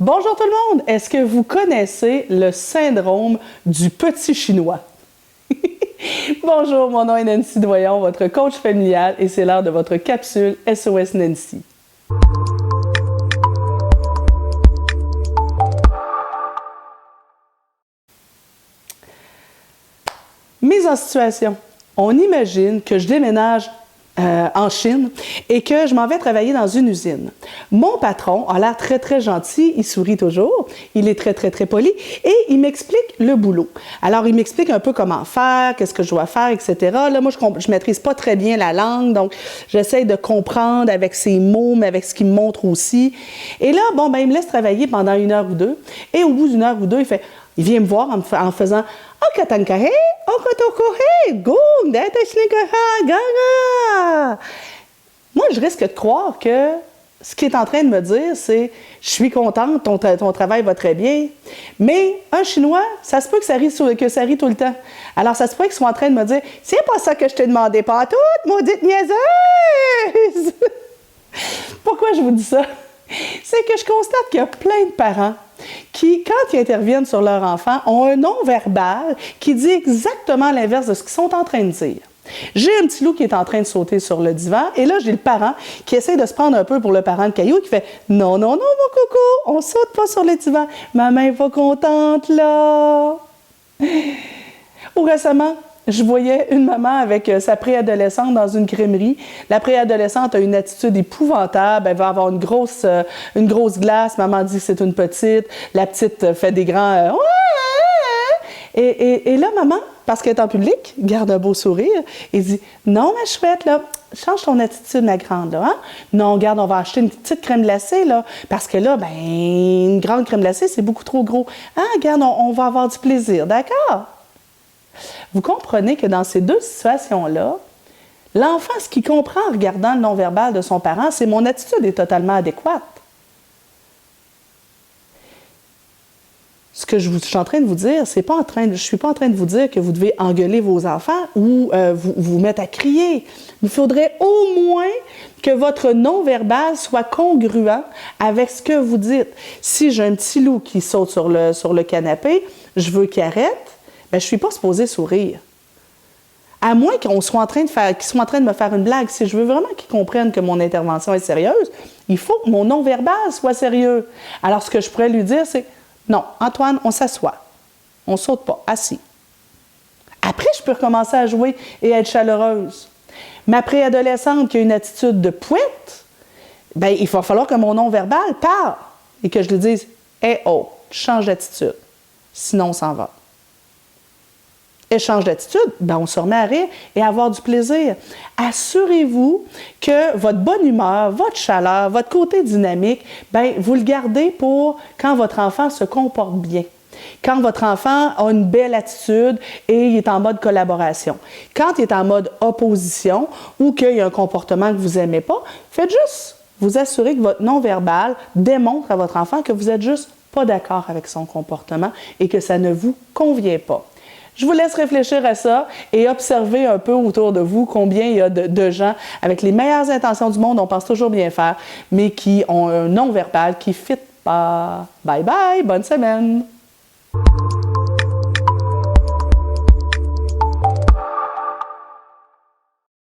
Bonjour tout le monde! Est-ce que vous connaissez le syndrome du petit chinois? Bonjour, mon nom est Nancy Doyon, votre coach familial, et c'est l'heure de votre capsule SOS Nancy. Mise en situation. On imagine que je déménage en Chine et que je m'en vais travailler dans une usine. Mon patron a l'air très gentil, il sourit toujours, il est très poli et il m'explique le boulot. Alors, il m'explique un peu comment faire, qu'est-ce que je dois faire, etc. Là, moi, je maîtrise pas très bien la langue, donc j'essaie de comprendre avec ses mots, mais avec ce qu'il me montre aussi. Et là, bon, ben, il me laisse travailler pendant 1 heure ou 2 et au bout d'1 heure ou 2, il vient me voir en faisant Okatankahe, Okotokohe, Gung, Datachnikaha, Gaga. Moi, je risque de croire que ce qu'il est en train de me dire, c'est je suis contente, ton travail va très bien. Mais un Chinois, ça se peut que ça rit tout le temps. Alors, ça se peut qu'il soit en train de me dire c'est pas ça que je t'ai demandé, pas toute, maudite niaiseuse! Pourquoi je vous dis ça? C'est que je constate qu'il y a plein de parents qui, quand ils interviennent sur leur enfant, ont un non-verbal qui dit exactement l'inverse de ce qu'ils sont en train de dire. J'ai un petit loup qui est en train de sauter sur le divan et là, j'ai le parent qui essaie de se prendre un peu pour le parent de Caillou qui fait « Non, mon coco, on saute pas sur le divan. Maman est pas contente, là! » Ou récemment, je voyais une maman avec sa préadolescente dans une crèmerie. La préadolescente a une attitude épouvantable. Elle va avoir une grosse glace. Maman dit que c'est une petite. La petite fait des grands et là, maman, parce qu'elle est en public, garde un beau sourire et dit « Non, ma chouette, là, change ton attitude, ma grande, là. Hein? Non, regarde, on va acheter une petite crème glacée, là, parce que là, ben, une grande crème glacée, c'est beaucoup trop gros. Hein? Regarde, on va avoir du plaisir, d'accord? » Vous comprenez que dans ces deux situations-là, l'enfant, ce qu'il comprend en regardant le non-verbal de son parent, c'est mon attitude est totalement adéquate. Ce que je suis en train de vous dire, je ne suis pas en train de vous dire que vous devez engueuler vos enfants ou vous mettre à crier. Il faudrait au moins que votre non-verbal soit congruent avec ce que vous dites. Si j'ai un petit loup qui saute sur le canapé, je veux qu'il arrête. Bien, je ne suis pas supposée sourire. À moins qu'ils soient en train de me faire une blague. Si je veux vraiment qu'ils comprennent que mon intervention est sérieuse, il faut que mon non-verbal soit sérieux. Alors, ce que je pourrais lui dire, c'est « Non, Antoine, on s'assoit. On ne saute pas, assis. » Après, je peux recommencer à jouer et être chaleureuse. Ma préadolescente qui a une attitude de pouette, bien, il va falloir que mon non-verbal parle et que je lui dise « Hey, oh, change d'attitude. Sinon, on s'en va. » Échange d'attitude, ben on se remet à rire et à avoir du plaisir. Assurez-vous que votre bonne humeur, votre chaleur, votre côté dynamique, ben vous le gardez pour quand votre enfant se comporte bien. Quand votre enfant a une belle attitude et il est en mode collaboration. Quand il est en mode opposition ou qu'il y a un comportement que vous n'aimez pas, faites juste vous assurer que votre non-verbal démontre à votre enfant que vous n'êtes juste pas d'accord avec son comportement et que ça ne vous convient pas. Je vous laisse réfléchir à ça et observer un peu autour de vous combien il y a de gens avec les meilleures intentions du monde, on pense toujours bien faire, mais qui ont un non-verbal qui ne fit pas. Bye bye, bonne semaine!